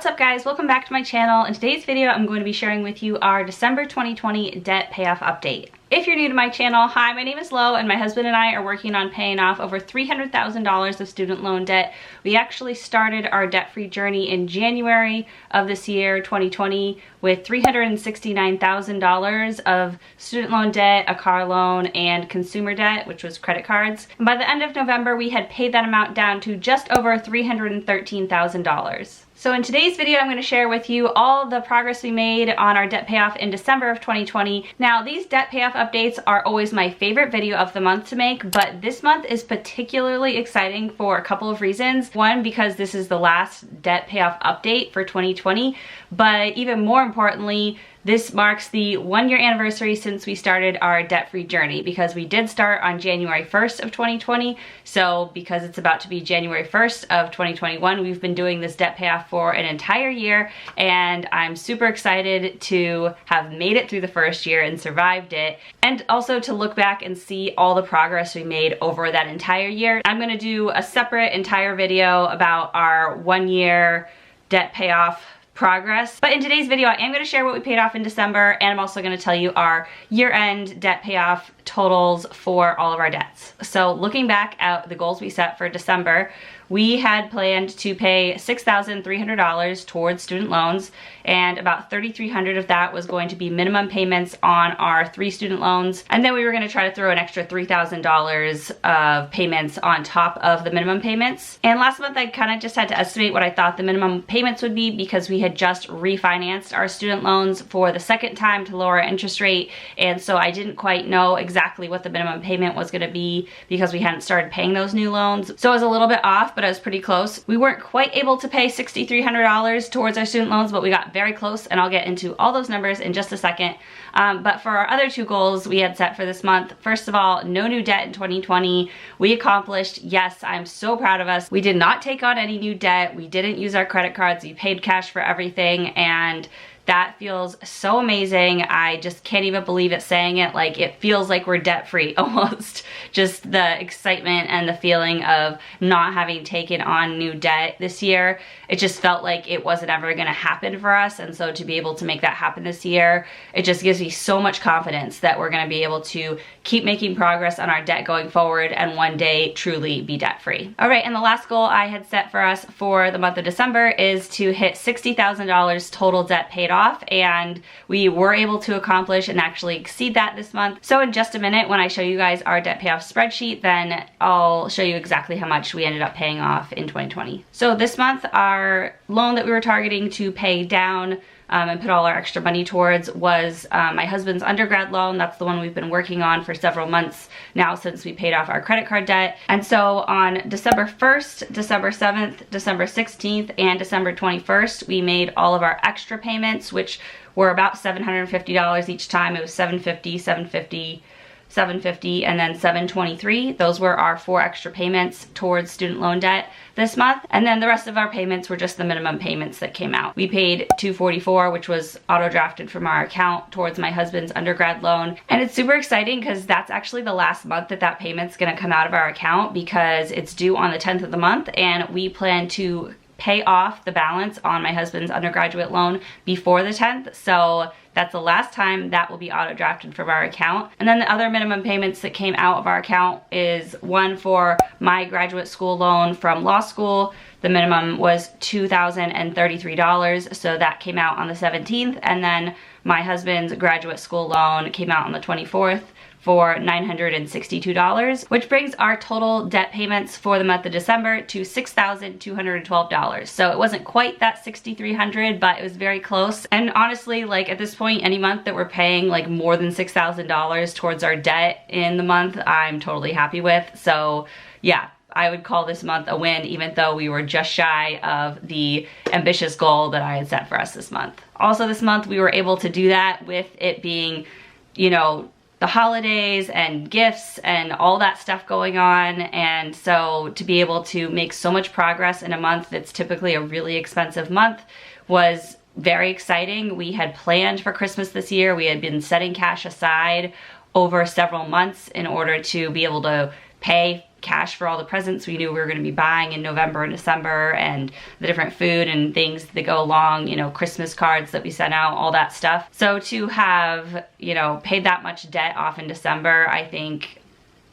What's up guys, welcome back to my channel. In today's video I'm going to be sharing with you our December 2020 debt payoff update. If you're new to my channel, hi, my name is Lo and my husband and I are working on paying off over $300,000 of student loan debt. We actually started our debt-free journey in January of this year, 2020, with $369,000 of student loan debt, a car loan, and consumer debt, which was credit cards. And by the end of November, we had paid that amount down to just over $313,000. So in today's video, I'm going to share with you all the progress we made on our debt payoff in December of 2020. Now, these debt payoff updates are always my favorite video of the month to make, but this month is particularly exciting for a couple of reasons. One, because this is the last debt payoff update for 2020, but even more importantly, this marks the 1-year anniversary since we started our debt-free journey, because we did start on January 1st of 2020. So because it's about to be January 1st of 2021, we've been doing this debt payoff for an entire year, and I'm super excited to have made it through the first year and survived it, and also to look back and see all the progress we made over that entire year. I'm gonna do a separate entire video about our 1-year debt payoff progress. But in today's video, I am going to share what we paid off in December, and I'm also going to tell you our year-end debt payoff totals for all of our debts. So looking back at the goals we set for December, we had planned to pay $6,300 towards student loans, and about $3,300 of that was going to be minimum payments on our 3 student loans. And then we were going to try to throw an extra $3,000 of payments on top of the minimum payments. And last month I kind of just had to estimate what I thought the minimum payments would be, because we had just refinanced our student loans for the second time to lower our interest rate. And so I didn't quite know exactly what the minimum payment was going to be because we hadn't started paying those new loans. So I was a little bit off, but I was pretty close. We weren't quite able to pay $6,300 towards our student loans, but we got very close, and I'll get into all those numbers in just a second. But for our other 2 goals we had set for this month, first of all, no new debt in 2020. We accomplished. Yes, I'm so proud of us. We did not take on any new debt. We didn't use our credit cards. We paid cash for everything, and that feels so amazing. I just can't even believe it saying it. Like, it feels like we're debt-free almost. Just the excitement and the feeling of not having taken on new debt this year. It just felt like it wasn't ever gonna happen for us. And so to be able to make that happen this year, it just gives me so much confidence that we're gonna be able to keep making progress on our debt going forward and one day truly be debt-free. All right, and the last goal I had set for us for the month of December is to hit $60,000 total debt paid off, and we were able to accomplish and actually exceed that this month. So in just a minute, when I show you guys our debt payoff spreadsheet, then I'll show you exactly how much we ended up paying off in 2020. So this month, our loan that we were targeting to pay down and put all our extra money towards was my husband's undergrad loan. That's the one we've been working on for several months now since we paid off our credit card debt. And so on December 1st, December 7th, December 16th, and December 21st, we made all of our extra payments, which were about $750 each time. It was $750, $750, $750, and then $723. Those were our 4 extra payments towards student loan debt this month. And then the rest of our payments were just the minimum payments that came out. We paid $244, which was auto drafted from our account towards my husband's undergrad loan. And it's super exciting because that's actually the last month that that payment's gonna come out of our account, because it's due on the 10th of the month, and we plan to pay off the balance on my husband's undergraduate loan before the 10th. So that's the last time that will be auto drafted from our account. And then the other minimum payments that came out of our account is one for my graduate school loan from law school. The minimum was $2,033, so that came out on the 17th. And then my husband's graduate school loan came out on the 24th for $962, which brings our total debt payments for the month of December to $6,212. So it wasn't quite that $6,300, but it was very close. And honestly, like at this point, any month that we're paying like more than $6,000 towards our debt in the month, I'm totally happy with. So yeah, I would call this month a win, even though we were just shy of the ambitious goal that I had set for us this month. Also this month, we were able to do that with it being, you know, the holidays and gifts and all that stuff going on. And so to be able to make so much progress in a month that's typically a really expensive month was very exciting. We had planned for Christmas this year. We had been setting cash aside over several months in order to be able to pay cash for all the presents we knew we were going to be buying in November and December, and the different food and things that go along, you know, Christmas cards that we sent out, all that stuff. So to have, you know, paid that much debt off in December, I think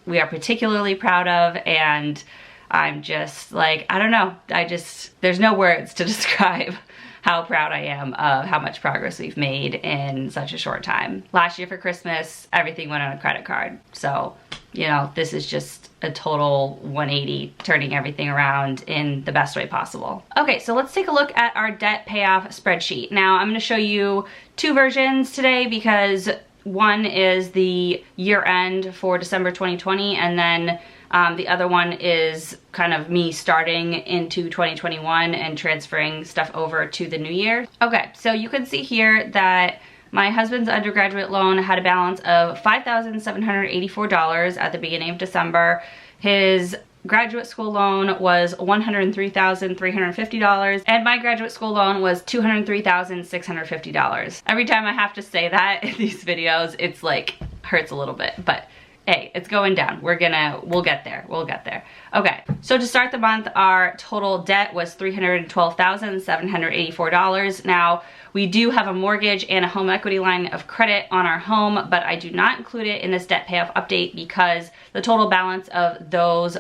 we are particularly proud of, and I'm just like, I don't know, there's no words to describe how proud I am of how much progress we've made in such a short time. Last year for Christmas, everything went on a credit card. So, you know, this is just a total 180, turning everything around in the best way possible. Okay, so let's take a look at our debt payoff spreadsheet. Now, I'm gonna show you two versions today because one is the year end for December 2020, and then the other one is kind of me starting into 2021 and transferring stuff over to the new year. Okay, so you can see here that my husband's undergraduate loan had a balance of $5,784 at the beginning of December. His graduate school loan was $103,350, and my graduate school loan was $203,650. Every time I have to say that in these videos, it's like, hurts a little bit, but hey, it's going down. We'll get there. Okay, so to start the month, our total debt was $312,784. Now, we do have a mortgage and a home equity line of credit on our home, but I do not include it in this debt payoff update because the total balance of those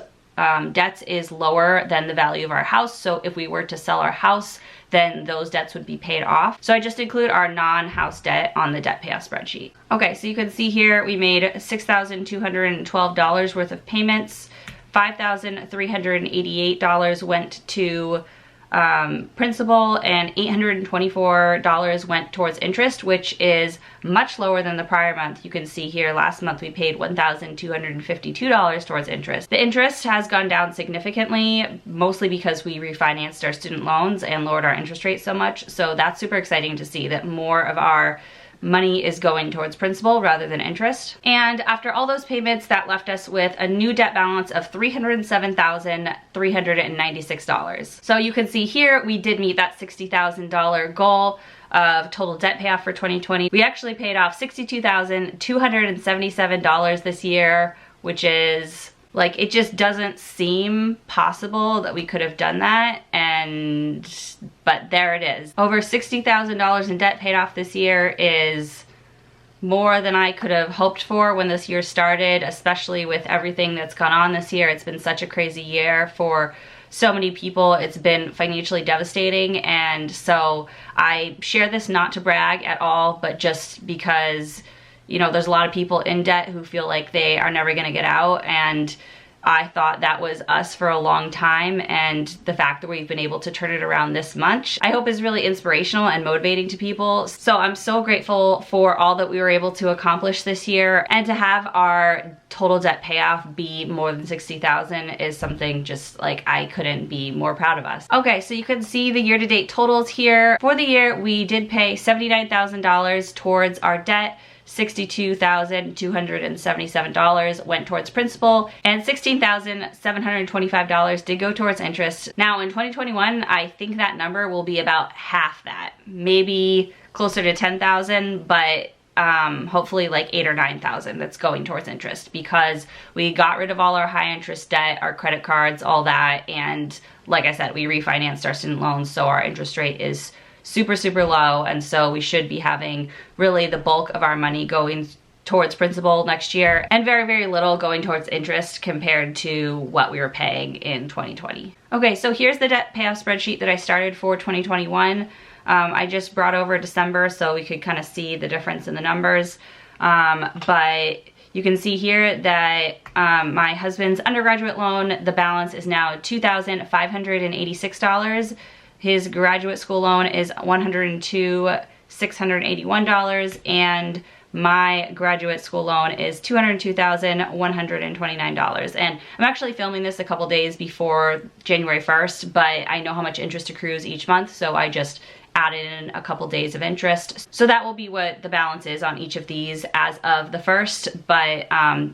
debts is lower than the value of our house. So if we were to sell our house, then those debts would be paid off. So I just include our non-house debt on the debt payoff spreadsheet. Okay, so you can see here we made $6,212 worth of payments. $5,388 went to principal, and $824 went towards interest, which is much lower than the prior month. You can see here last month we paid $1,252 towards interest. The interest has gone down significantly, mostly because we refinanced our student loans and lowered our interest rate so much. So that's super exciting to see that more of our money is going towards principal rather than interest. And after all those payments, that left us with a new debt balance of $307,396. So you can see here, we did meet that $60,000 goal of total debt payoff for 2020. We actually paid off $62,277 this year, which is like, it just doesn't seem possible that we could have done that, but there it is. Over $60,000 in debt paid off this year is more than I could have hoped for when this year started, especially with everything that's gone on this year. It's been such a crazy year for so many people. It's been financially devastating, and so I share this not to brag at all, but just because, you know, there's a lot of people in debt who feel like they are never gonna get out, and I thought that was us for a long time, and the fact that we've been able to turn it around this much, I hope is really inspirational and motivating to people. So I'm so grateful for all that we were able to accomplish this year, and to have our total debt payoff be more than $60,000 is something just like I couldn't be more proud of us. Okay, so you can see the year-to-date totals here. For the year, we did pay $79,000 towards our debt. $62,277 went towards principal, and $16,725 did go towards interest. Now in 2021, I think that number will be about half that, maybe closer to 10,000, but hopefully like 8,000 or 9,000 that's going towards interest, because we got rid of all our high interest debt, our credit cards, all that, and like I said, we refinanced our student loans, so our interest rate is super, super low, and so we should be having really the bulk of our money going towards principal next year, and very, very little going towards interest compared to what we were paying in 2020. Okay, so here's the debt payoff spreadsheet that I started for 2021. I just brought over December so we could kind of see the difference in the numbers, but you can see here that my husband's undergraduate loan, the balance is now $2,586. His graduate school loan is $102,681, and my graduate school loan is $202,129. And I'm actually filming this a couple days before January 1st, but I know how much interest accrues each month, so I just added in a couple days of interest. So that will be what the balance is on each of these as of the 1st, but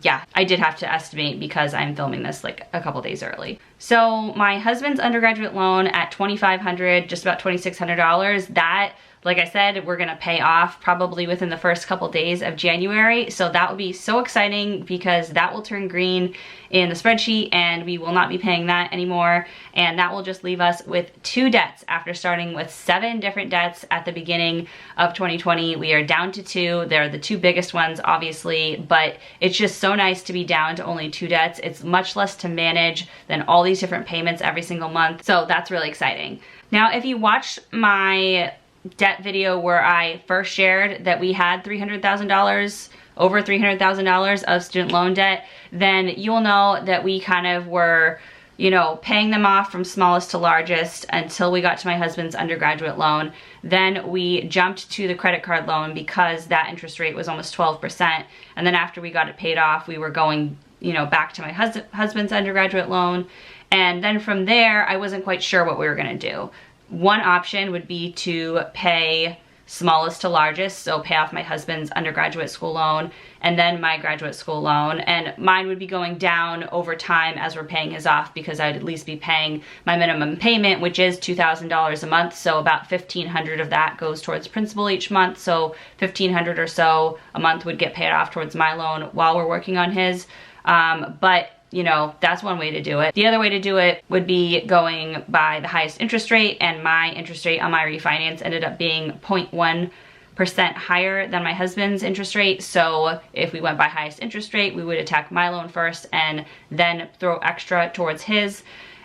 yeah, I did have to estimate because I'm filming this like a couple days early. So my husband's undergraduate loan at $2,500, just about $2,600, that, like I said, we're gonna pay off probably within the first couple days of January. So that will be so exciting because that will turn green in the spreadsheet and we will not be paying that anymore. And that will just leave us with 2 debts after starting with 7 different debts at the beginning of 2020. We are down to 2. They're the 2 biggest ones, obviously, but it's just so nice to be down to only 2 debts. It's much less to manage than all these different payments every single month. So that's really exciting. Now, if you watched my debt video where I first shared that we had $300,000, over $300,000 of student loan debt, then you'll know that we kind of were, you know, paying them off from smallest to largest until we got to my husband's undergraduate loan. Then we jumped to the credit card loan because that interest rate was almost 12%. And then after we got it paid off, we were going, you know, back to my husband's undergraduate loan. And then from there, I wasn't quite sure what we were gonna do. One option would be to pay smallest to largest, so pay off my husband's undergraduate school loan and then my graduate school loan, and mine would be going down over time as we're paying his off because I'd at least be paying my minimum payment, which is $2,000 a month, so about $1,500 of that goes towards principal each month, so $1,500 or so a month would get paid off towards my loan while we're working on his. But you know, that's one way to do it. The other way to do it would be going by the highest interest rate, and my interest rate on my refinance ended up being 0.1% higher than my husband's interest rate. So if we went by highest interest rate, we would attack my loan first and then throw extra towards his.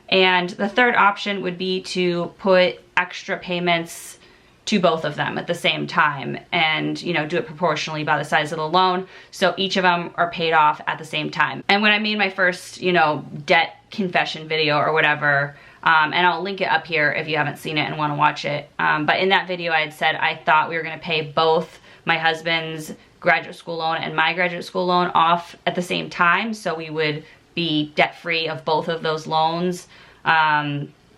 And the third option would be to put extra payments to both of them at the same time and, you know, do it proportionally by the size of the loan, so each of them are paid off at the same time. And when I made my first, you know, debt confession video or whatever, and I'll link it up here if you haven't seen it and want to watch it, but in that video I had said I thought we were going to pay both my husband's graduate school loan and my graduate school loan off at the same time, so we would be debt-free of both of those loans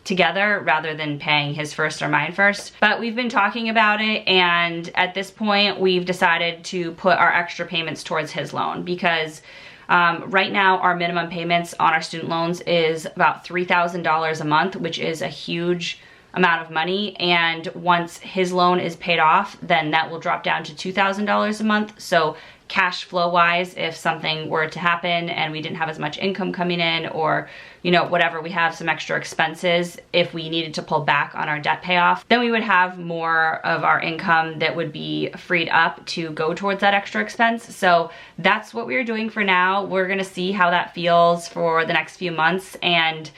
together rather than paying his first or mine first. But we've been talking about it, and at this point we've decided to put our extra payments towards his loan because right now our minimum payments on our student loans is about $3,000 a month, which is a huge amount of money, and once his loan is paid off, then that will drop down to $2,000 a month. So cash flow wise, if something were to happen and we didn't have as much income coming in, or, you know, whatever, we have some extra expenses, if we needed to pull back on our debt payoff, then we would have more of our income that would be freed up to go towards that extra expense. So that's what we're doing for now. We're gonna see how that feels for the next few months and,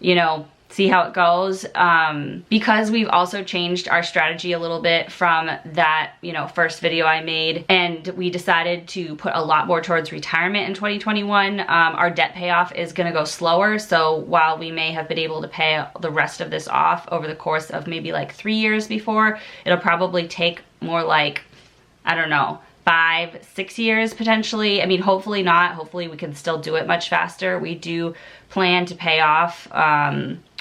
you know, see how it goes, because we've also changed our strategy a little bit from that, you know, first video I made, and we decided to put a lot more towards retirement in 2021. Our debt payoff is gonna go slower, so while we may have been able to pay the rest of this off over the course of maybe like 3 years before, it'll probably take more like, I don't know, 5-6 years potentially. I mean, hopefully not. Hopefully we can still do it much faster. We do plan to pay off,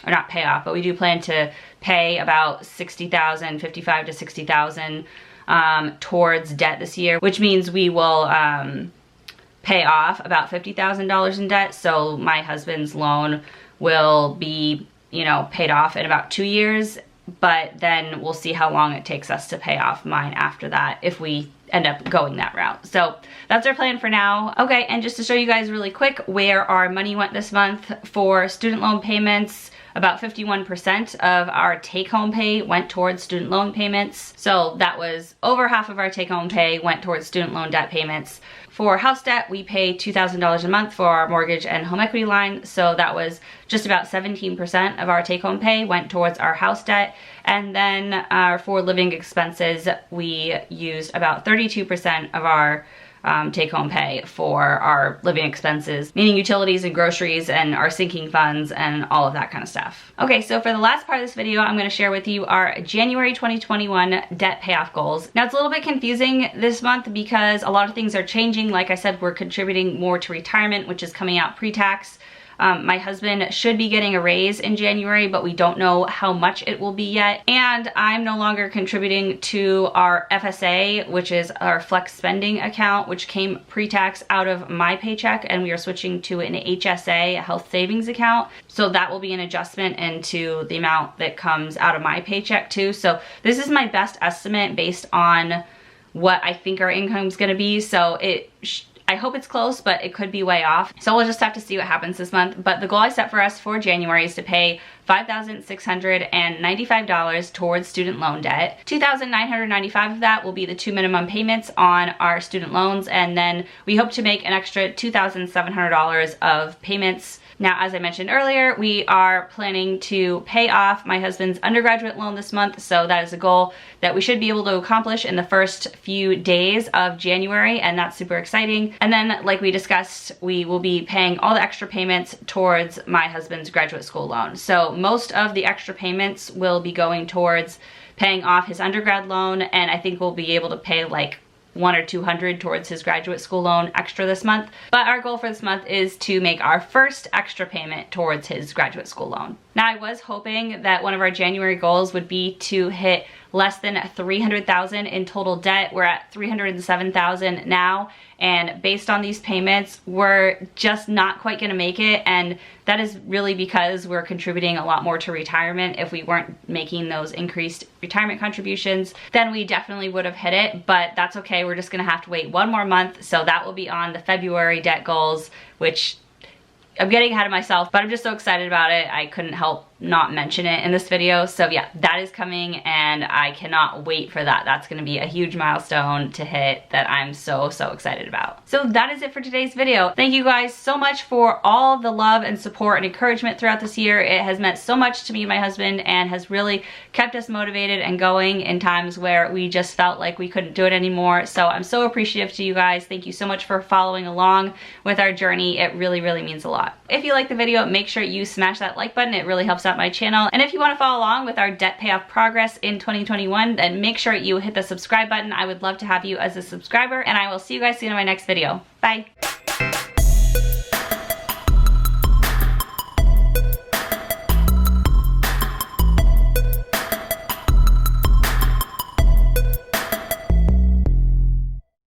or not pay off, but we do plan to pay about $60,000, $55,000 to $60,000 towards debt this year, which means we will pay off about $50,000 in debt. So my husband's loan will be, you know, paid off in about 2 years, but then we'll see how long it takes us to pay off mine after that if we end up going that route. So that's our plan for now. Okay, and just to show you guys really quick where our money went this month for student loan payments, about 51% of our take-home pay went towards student loan payments. So that was over half of our take-home pay went towards student loan debt payments. For house debt, we pay $2,000 a month for our mortgage and home equity line. So that was just about 17% of our take-home pay went towards our house debt. And then for living expenses, we used about 32% of our take-home pay for our living expenses, meaning utilities and groceries and our sinking funds and all of that kind of stuff. Okay, so for the last part of this video, I'm going to share with you our January 2021 debt payoff goals. Now, it's a little bit confusing this month because a lot of things are changing. Like I said, we're contributing more to retirement, which is coming out pre-tax. My husband should be getting a raise in January, but we don't know how much it will be yet. And I'm no longer contributing to our FSA, which is our flex spending account, which came pre-tax out of my paycheck, and we are switching to an HSA, a health savings account. So that will be an adjustment into the amount that comes out of my paycheck too. So this is my best estimate based on what I think our income is going to be. So I hope it's close, but it could be way off. So we'll just have to see what happens this month. But the goal I set for us for January is to pay $5,695 towards student loan debt. $2,995 of that will be the 2 minimum payments on our student loans, and then we hope to make an extra $2,700 of payments. Now, as I mentioned earlier, we are planning to pay off my husband's undergraduate loan this month, so that is a goal that we should be able to accomplish in the first few days of January, and that's super exciting. And then, like we discussed, we will be paying all the extra payments towards my husband's graduate school loan. So most of the extra payments will be going towards paying off his undergrad loan, and I think we'll be able to pay like $100 or $200 towards his graduate school loan extra this month. But our goal for this month is to make our first extra payment towards his graduate school loan. Now, I was hoping that one of our January goals would be to hit less than $300,000 in total debt. We're at $307,000 now, and based on these payments, we're just not quite gonna make it, and that is really because we're contributing a lot more to retirement. If we weren't making those increased retirement contributions, then we definitely would have hit it, but that's okay. We're just gonna have to wait one more month, so that will be on the February debt goals, which I'm getting ahead of myself, but I'm just so excited about it. I couldn't help not mention it in this video. So yeah, that is coming, and I cannot wait for that. That's gonna be a huge milestone to hit that I'm so excited about. So that is it for today's video. Thank you guys so much for all the love and support and encouragement throughout this year. It has meant so much to me and my husband, and has really kept us motivated and going in times where we just felt like we couldn't do it anymore. So I'm so appreciative to you guys. Thank you so much for following along with our journey. It really means a lot. If you like the video, make sure you smash that like button. It really helps out my channel. And if you want to follow along with our debt payoff progress in 2021, then make sure you hit the subscribe button. I would love to have you as a subscriber, and I will see you guys soon in my next video. Bye.